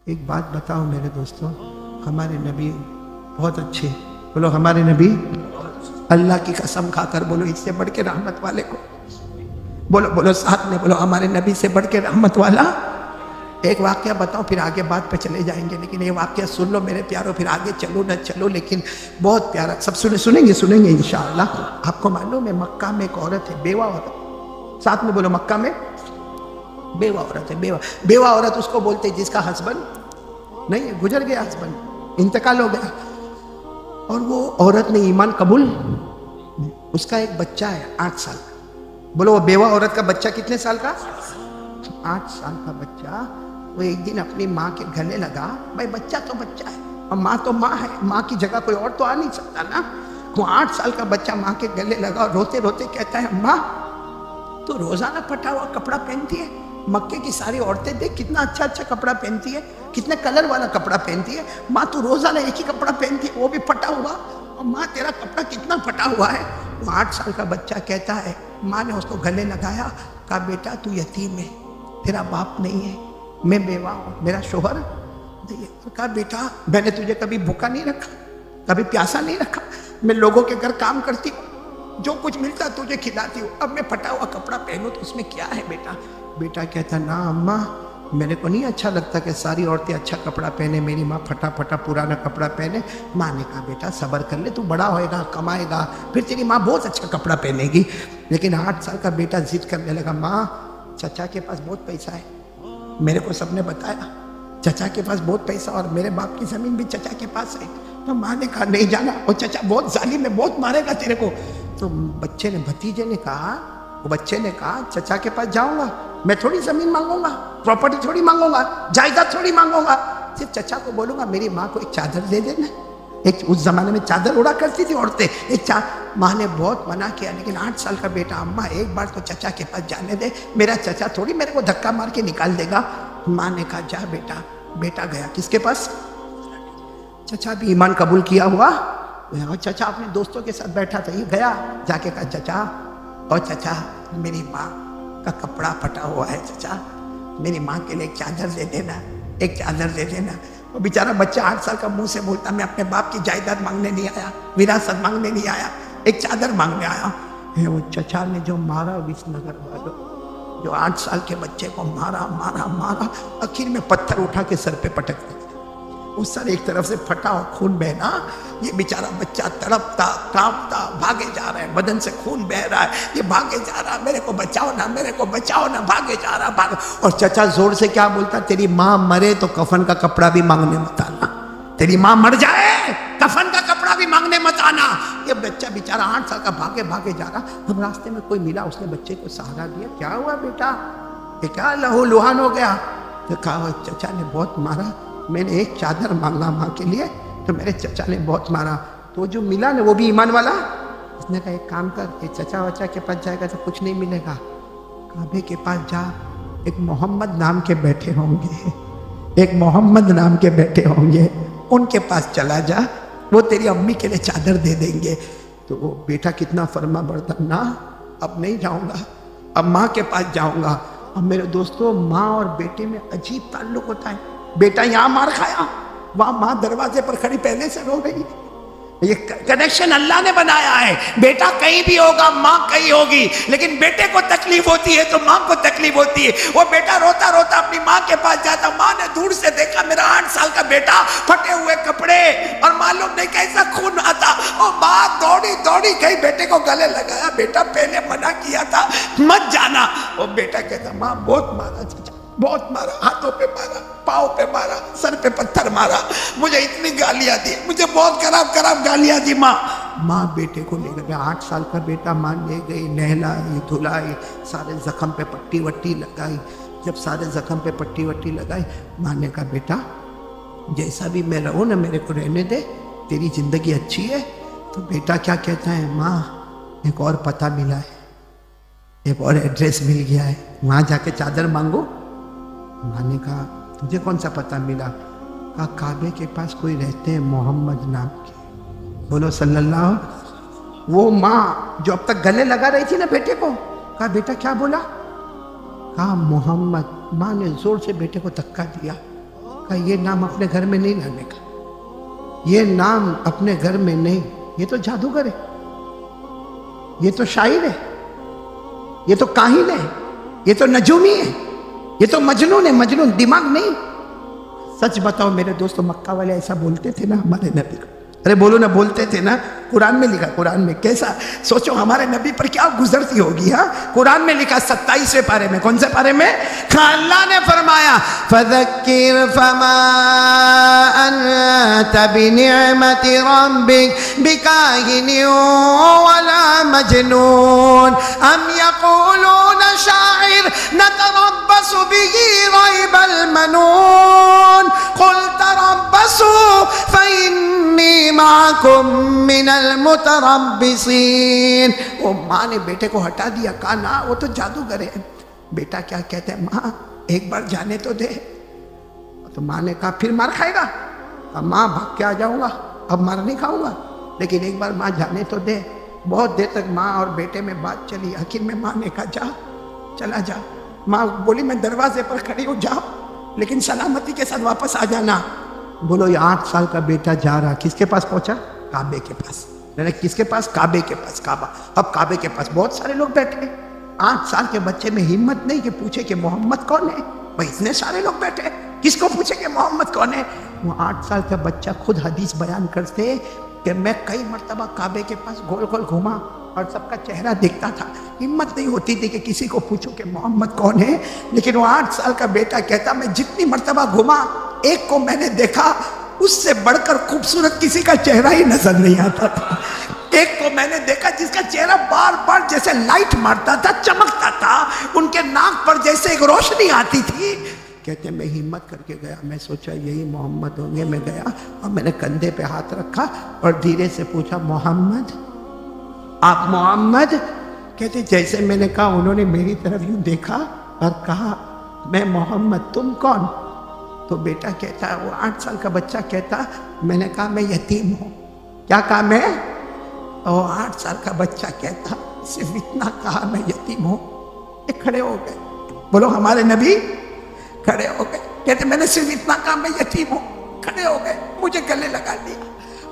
ایک بات بتاؤ میرے دوستوں، ہمارے نبی بہت اچھے، بولو ہمارے نبی، اللہ کی قسم کھا کر بولو اس سے بڑھ کے رحمت والے کو، بولو بولو ساتھ میں بولو ہمارے نبی سے بڑھ کے رحمت والا۔ ایک واقعہ بتاؤ پھر آگے بات پہ چلے جائیں گے، لیکن یہ واقعہ سن لو میرے پیاروں، پھر آگے چلو نہ چلو، لیکن بہت پیارا، سب سنیں گے انشاءاللہ۔ آپ کو معلوم ہے مکہ میں ایک عورت ہے، بیوہ عورت، ساتھ میں بولو مکہ میں بیوہ عورت ہے، بیوہ عورت اس کو بولتے جس کا ہسبینڈ نہیں ہے، گزر گیا، ہسبینڈ انتقال ہو گیا، اور وہ عورت نے ایمان قبول، اس کا ایک بچہ ہے 8 سال کا، بولو وہ بیوہ عورت کا بچہ کتنے سال کا؟ 8 سال کا بچہ۔ وہ ایک دن اپنی ماں کے گلے لگا، بھائی بچہ تو بچہ ہے اور ماں تو ماں ہے، ماں کی جگہ کوئی اور تو آ نہیں سکتا نا۔ وہ 8 سال کا بچہ ماں کے گلے لگا اور روتے روتے کہتا ہے اماں تو روزانہ پھٹا ہوا کپڑا پہنتی ہے، مکے کی ساری عورتیں دیکھ کتنا اچھا اچھا کپڑا پہنتی ہے، کتنے کلر والا کپڑا پہنتی ہے، ماں تو روزانہ ایک ہی کپڑا پہنتی ہے وہ بھی پھٹا ہوا، اور ماں تیرا کپڑا کتنا پھٹا ہوا ہے۔ وہ 8 سال کا بچہ کہتا ہے، ماں نے اس کو گلے لگایا، کہا بیٹا تو یتیم ہے، تیرا باپ نہیں ہے، میں بیوہ ہوں، میرا شوہر نہیں ہے۔ کہا بیٹا میں نے تجھے کبھی بھوکا نہیں رکھا، کبھی پیاسا نہیں رکھا، میں لوگوں کے گھر کام کرتی ہوں، جو کچھ ملتا تجھے کھلاتی ہوں، اب میں پھٹا ہوا کپڑا پہنوں تو اس میں کیا ہے بیٹا؟ بیٹا کہتا نا اماں میرے کو نہیں اچھا لگتا کہ ساری عورتیں اچھا کپڑا پہنے، میری ماں پھٹا پھٹا پرانا کپڑا پہنے۔ ماں نے کہا بیٹا صبر کر لے، تو بڑا ہوئے گا، کمائے گا، پھر تیری ماں بہت اچھا کپڑا پہنے گی۔ لیکن 8 سال کا بیٹا ضد کرنے لگا، ماں چچا کے پاس بہت پیسہ ہے، میرے کو سب نے بتایا چچا کے پاس بہت پیسہ، اور میرے باپ کی زمین بھی چچا کے پاس ہے۔ تو ماں نے کہا نہیں جانا، اور چچا بہت ظالم ہے، بہت مارے گا تیرے کو۔ تو بچے نے، بھتیجے نے کہا، وہ بچے نے کہا چچا کے پاس جاؤں گا، میں تھوڑی زمین مانگوں گا، پراپرٹی تھوڑی مانگوں گا، جائیداد تھوڑی مانگوں گا، صرف چچا کو بولوں گا میری ماں کو ایک چادر دے دینا۔ ایک اس زمانے میں چادر اڑا کرتی تھی عورتیں، ماں نے بہت منع کیا، لیکن 8 سال کا بیٹا، اماں ایک بار تو چچا کے پاس جانے دے، میرا چچا تھوڑی میرے کو دھکا مار کے نکال دے گا۔ ماں نے کہا جا بیٹا۔ بیٹا گیا کس کے پاس؟ چچا بھی ایمان قبول کیا ہوا، چچا اپنے دوستوں کے ساتھ بیٹھا تھا، یہ گیا جا کے کہا چچا، اور چچا میری ماں کا کپڑا پھٹا ہوا ہے، چچا میری ماں کے لیے ایک چادر دے دینا، ایک چادر دے دینا۔ وہ بیچارہ بچہ 8 سال کا منہ سے بولتا میں اپنے باپ کی جائیداد مانگنے نہیں آیا، وراثت مانگنے نہیں آیا، ایک چادر مانگنے آیا۔ وہ چچا نے جو مارا وس نگر والوں، جو 8 سال کے بچے کو مارا مارا مارا، آخر میں پتھر اٹھا کے سر پہ پٹک دیا، وہ سر ایک طرف سے پھٹا اور خون بہنا، یہ بیچارہ بچہ تڑپتا کانپتا بھاگے جا رہا ہے، بدن سے خون بہ رہا ہے، یہ بھاگے جا رہا ہے، میرے کو بچاؤ نا، میرے کو بچاؤ نا، بھاگے جا رہا بھاگ، اور چچا زور سے کیا بولتا، تیری ماں مرے تو کفن کا کپڑا بھی مانگنے مت آنا، تیری ماں مر جائے کفن کا کپڑا بھی مانگنے مت آنا۔ یہ بچہ بیچارہ 8 سال کا بھاگے بھاگے جا رہا، اب راستے میں کوئی ملا، اس نے بچے کو سہارا دیا، کیا ہوا بیٹا؟ یہ کیا لہو لہان ہو گیا؟ تو کہا چچا نے بہت مارا، میں نے ایک چادر مانگا ماں کے لیے تو میرے چچا نے بہت مارا، تو جو ملا نا وہ بھی ایمان والا، اس نے کہا ایک کام کر، کہ چچا وچا کے پاس جائے گا تو کچھ نہیں ملے گا، کعبے کے پاس جا، ایک محمد نام کے بیٹھے ہوں گے، ایک محمد نام کے بیٹھے ہوں گے، ان کے پاس چلا جا، وہ تیری امی کے لیے چادر دے دیں گے۔ تو وہ بیٹا کتنا فرما بردار، نا اب نہیں جاؤں گا، اب ماں کے پاس جاؤں گا۔ اب میرے دوستو ماں اور بیٹے میں عجیب تعلق ہوتا ہے، بیٹا یہاں مار کھایا، وہاں ماں دروازے پر کھڑی پہلے سے رو رہی ہے، یہ کنیکشن اللہ نے بنایا ہے، بیٹا کہیں بھی ہوگا ماں کہیں ہوگی، لیکن بیٹے کو تکلیف ہوتی ہے تو ماں کو تکلیف ہوتی ہے۔ وہ بیٹا روتا روتا اپنی ماں کے پاس جاتا، ماں نے دور سے دیکھا میرا 8 سال کا بیٹا، پھٹے ہوئے کپڑے اور معلوم نہیں کیسا خون آتا، اور ماں دوڑی دوڑی گئی بیٹے کو گلے لگایا، بیٹا پہلے منع کیا تھا مت جانا۔ وہ بیٹا کہتا ماں بہت مارا چچا، بہت مارا، ہاتھوں پہ مارا، پاؤں پہ مارا، سر پہ پتھر مارا، مجھے اتنی گالیاں دی، مجھے بہت خراب خراب گالیاں دی ماں۔ ماں بیٹے کو لے گیا، 8 سال کا بیٹا ماں لے گئی، نہلائی دھلائی، سارے زخم پہ پٹی وٹی لگائی۔ جب سارے زخم پہ پٹی وٹی لگائی، ماں نے کہا بیٹا جیسا بھی میں رہوں نا میرے کو رہنے دے، تیری زندگی اچھی ہے۔ تو بیٹا کیا کہتا ہے، ماں ایک اور پتہ ملا ہے، ایک اور ایڈریس مل گیا ہے، وہاں جا کے چادر مانگو۔ ماں نے کہا تجھے کون سا پتہ ملا؟ کہا کعبے کے پاس کوئی رہتے ہیں محمد نام کے، بولو صلی اللہ۔ وہ ماں جو اب تک گلے لگا رہی تھی نا بیٹے کو، کہا بیٹا کیا بولا؟ کہا محمد۔ ماں نے زور سے بیٹے کو دھکا دیا، کہا یہ نام اپنے گھر میں نہیں لانے کا، یہ نام اپنے گھر میں نہیں، یہ تو جادوگر ہے، یہ تو شاعر ہے، یہ تو کاہن ہے، یہ تو نجومی ہے، یہ تو مجنون ہے، مجنون دماغ نہیں۔ سچ بتاؤ میرے دوستو، مکہ والے ایسا بولتے تھے نا ہمارے نبی کو؟ ارے بولو نا، بولتے تھے نا؟ قرآن میں لکھا، قرآن میں کیسا سوچو ہمارے نبی پر کیا گزرتی ہوگی۔ ہاں قرآن میں لکھا 27ویں پارے میں، کون سے پارے میں؟ اللہ نے فرمایا فَذَكِّرْ فَمَا أَنْتَ بِنِعْمَةِ رَبِّكَ بِكَاهِنٍ وَلَا مَجْنُونٍ أَمْ يَقُولُونَ شَاعِرٌ نَتَرَبَّصُ بِهِ رَيْبَ الْمَنُونِ قُلْ تَرَبَّصُوا فَإِنِّي مَعَكُمْ مِنَ الْمُتَرَبِّصِينَ۔ وہ ماں نے بیٹے کو ہٹا دیا، کہا نا وہ تو جادوگر ہے۔ بیٹا کیا کہتے ہیں؟ ماں ایک بار جانے تو دے۔ تو ماں نے کہا پھر مار کھائے گا؟ ماں بھاگ کے آ جاؤں گا، اب مار نہیں کھاؤں گا، لیکن ایک بار ماں جانے تو دے۔ بہت دیر تک ماں اور بیٹے میں بات چلی، آخر میں ماں نے کہا جا، چلا جا۔ ماں بولی میں دروازے پر کھڑی ہوں، جاؤ لیکن سلامتی کے ساتھ واپس آ جانا۔ بولو یہ 8 سال کا بیٹا جا رہا، کس کے پاس پہنچا؟ کعبے کے پاس۔ کس کے پاس؟ کعبے کے پاس۔ کعبہ، اب کعبے کے پاس بہت سارے لوگ بیٹھے، 8 سال کے بچے میں ہمت نہیں کہ پوچھے کہ محمد کون ہے؟ بھائی اتنے سارے لوگ بیٹھے، کس کو پوچھے کہ محمد کون ہے؟ وہ 8 سال کا بچہ خود حدیث بیان کرتے کہ میں کئی مرتبہ کعبے کے پاس گول گول گھوما اور سب کا چہرہ دیکھتا تھا، ہمت نہیں ہوتی تھی کہ کسی کو پوچھو کہ محمد کون ہے، لیکن وہ 8 سال کا بیٹا کہتا میں جتنی مرتبہ گھوما ایک کو میں نے دیکھا اس سے بڑھ کر خوبصورت کسی کا چہرہ ہی نظر نہیں آتا تھا۔ ایک کو میں نے دیکھا جس کا چہرہ بار بار جیسے لائٹ مارتا تھا، چمکتا تھا، ان کے ناک پر جیسے ایک روشنی آتی تھی۔ کہتے ہیں میں ہمت کر کے گیا، میں سوچا یہی محمد ہوں گے۔ میں گیا اور میں نے کندھے پہ ہاتھ رکھا اور دھیرے سے پوچھا محمد، آپ محمد؟ کہتے جیسے میں نے کہا انہوں نے میری طرف یوں دیکھا اور کہا میں محمد، تم کون؟ تو بیٹا کہتا ہے، وہ 8 سال کا بچہ کہتا میں نے کہا میں یتیم ہوں۔ کیا کہا میں؟ اور 8 سال کا بچہ کہتا صرف اتنا کہا میں یتیم ہوں۔ یہ کھڑے ہو گئے، بولو ہمارے نبی کھڑے ہو گئے، کہتے میں نے صرف اتنا کہا میں یتیم ہوں۔ کھڑے ہو گئے، مجھے گلے لگا دیا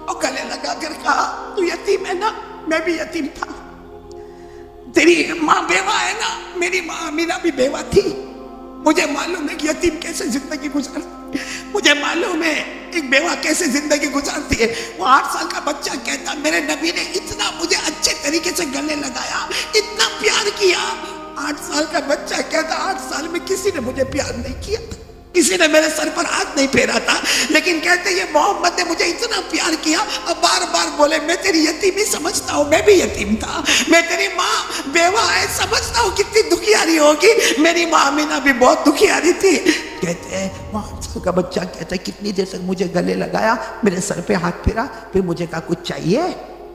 اور گلے لگا کر کہا تو یتیم ہے نا؟ میں بھی یتیم تھا۔ تیری ماں بیوہ ہے نا؟ میری ماں امیرہ بھی بیوہ تھی۔ مجھے معلوم ہے کہ یتیم کیسے زندگی گزارتی، مجھے معلوم ہے ایک بیوہ کیسے زندگی گزارتی ہے۔ وہ 8 سال کا بچہ کہتا میرے نبی نے اتنا مجھے اچھے طریقے سے گلے لگایا، اتنا پیار کیا۔ 8 سال کا بچہ کہتا 8 سال میں کسی نے مجھے پیار نہیں کیا، کسی نے میرے سر پر ہاتھ نہیں پھیرا تھا، لیکن کہتے یہ محمد نے مجھے اتنا پیار کیا اور بار بار بولے میں تیری یتیمی سمجھتا ہوں، میں بھی یتیم تھا، میں تیری ماں بیوہ ہے سمجھتا ہوں کتنی دکھیاری ہوگی، میری ماں امینہ بھی بہت دکھیاری تھی۔ کہتے ہیں وہ 8 سال کا بچہ کہتا ہے کتنی دیر تک مجھے گلے لگایا، میرے سر پہ ہاتھ پھیرا، پھر مجھے کہا کچھ چاہیے؟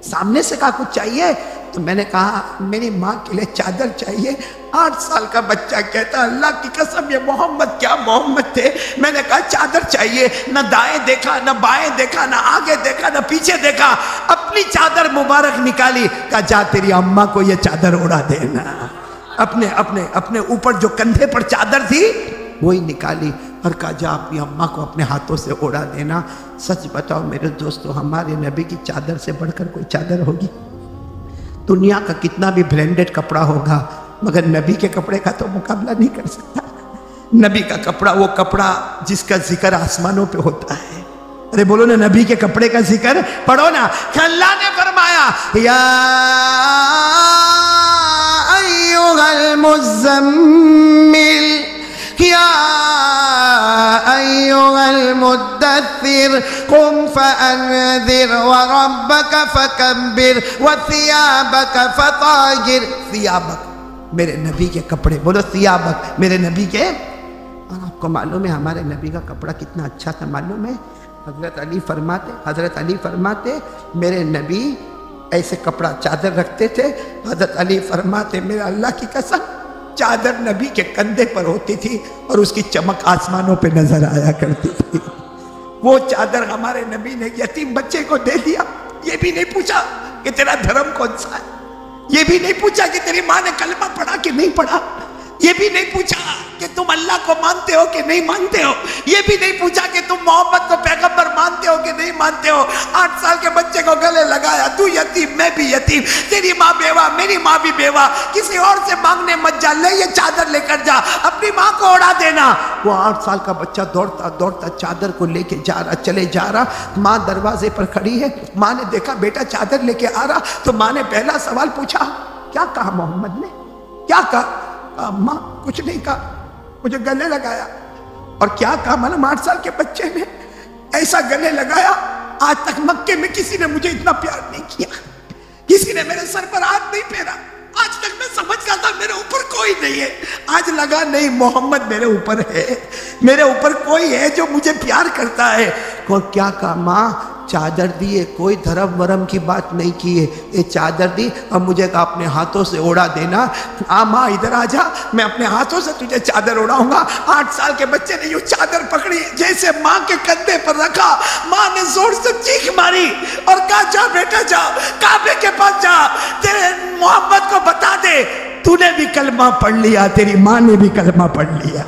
سامنے سے کہا کچھ چاہیے؟ تو میں نے کہا میری ماں کے لیے چادر چاہیے۔ 8 سال کا بچہ کہتا اللہ کی قسم یہ محمد کیا محمد تھے؟ میں نے کہا چادر چاہیے، نہ دائیں دیکھا نہ بائیں دیکھا نہ آگے دیکھا نہ پیچھے دیکھا، اپنی چادر مبارک نکالی، کہا جا تیری اماں کو یہ چادر اڑا دینا۔ اپنے اوپر جو کندھے پر چادر تھی وہی نکالی اور کہا جا اپنی اماں کو اپنے ہاتھوں سے اڑا دینا۔ سچ بتاؤ میرے دوستو، ہمارے نبی کی چادر سے بڑھ کر کوئی چادر ہوگی؟ دنیا کا کتنا بھی برینڈڈ کپڑا ہوگا مگر نبی کے کپڑے کا تو مقابلہ نہیں کر سکتا۔ نبی کا کپڑا وہ کپڑا جس کا ذکر آسمانوں پہ ہوتا ہے۔ ارے بولو نا نبی کے کپڑے کا ذکر پڑھو نا۔ اللہ نے فرمایا یا ایھا المزمل یا ایھا المدثر قم فانذر وربک فکبر وثیابک فطہر۔ ثیابک میرے نبی کے کپڑے، بولو ثیابک میرے نبی کے۔ اور آپ کو معلوم ہے ہمارے نبی کا کپڑا کتنا اچھا تھا معلوم ہے؟ حضرت علی فرماتے میرے نبی ایسے کپڑا چادر رکھتے تھے، حضرت علی فرماتے میرے اللہ کی قسم چادر نبی کے کندھے پر ہوتی تھی اور اس کی چمک آسمانوں پہ نظر آیا کرتی تھی۔ وہ چادر ہمارے نبی نے یتیم بچے کو دے دیا، یہ بھی نہیں پوچھا کہ تیرا دھرم کون سا ہے، یہ بھی نہیں پوچھا کہ تیری ماں نے کلمہ پڑھا کہ نہیں پڑھا، یہ بھی نہیں پوچھا کہ تم اللہ کو مانتے ہو کہ نہیں مانتے ہو، یہ بھی نہیں پوچھا کہ تم محمد کو پیغمبر مانتے ہو کہ نہیں مانتے ہو۔ 8 سال کے بچے کو گلے لگایا، تو یتیم میں بھی یتیم، تیری ماں بیوہ میری ماں بھی بیوہ، کسی اور سے مانگنے مت جا، لے یہ چادر لے کر جا، اپنی ماں کو اڑا دینا۔ وہ 8 سال کا بچہ دوڑتا دوڑتا چادر کو لے کے چلے جا رہا، ماں دروازے پر کھڑی ہے، ماں نے دیکھا بیٹا چادر لے کے آ رہا، تو ماں نے پہلا سوال پوچھا، کیا کہا محمد نے؟ کیا کہا؟ ماں کچھ نہیں کہا، مجھے گلے لگایا۔ اور کیا کہا؟ معلوم 8 سال کے بچے نے ایسا گلے لگایا، آج تک مکے میں کسی نے مجھے اتنا پیار نہیں کیا، کسی نے میرے سر پر ہاتھ نہیں پھیرا، آج تک میں سمجھ گیا تھا میرے اوپر کوئی نہیں ہے، آج لگا نہیں محمد میرے اوپر ہے، میرے اوپر کوئی ہے جو مجھے پیار کرتا ہے۔ اور کیا کہا؟ ماں چادر دی ہے، کوئی دھرم ورم کی بات نہیں کی ہے، یہ چادر دی اور مجھے کہا اپنے ہاتھوں سے اوڑا دینا۔ ماں ادھر آ جا، میں اپنے ہاتھوں سے تجھے چادر اوڑاؤں گا۔ 8 سال کے بچے نے یوں چادر پکڑی، جیسے ماں کے کندھے پر رکھا، ماں نے زور سے چیخ ماری اور کہا جا بیٹا جا، کعبے کے پاس جا، تیرے محمد کو بتا دے تو نے بھی کلمہ پڑھ لیا، تیری ماں نے بھی کلمہ پڑھ لیا۔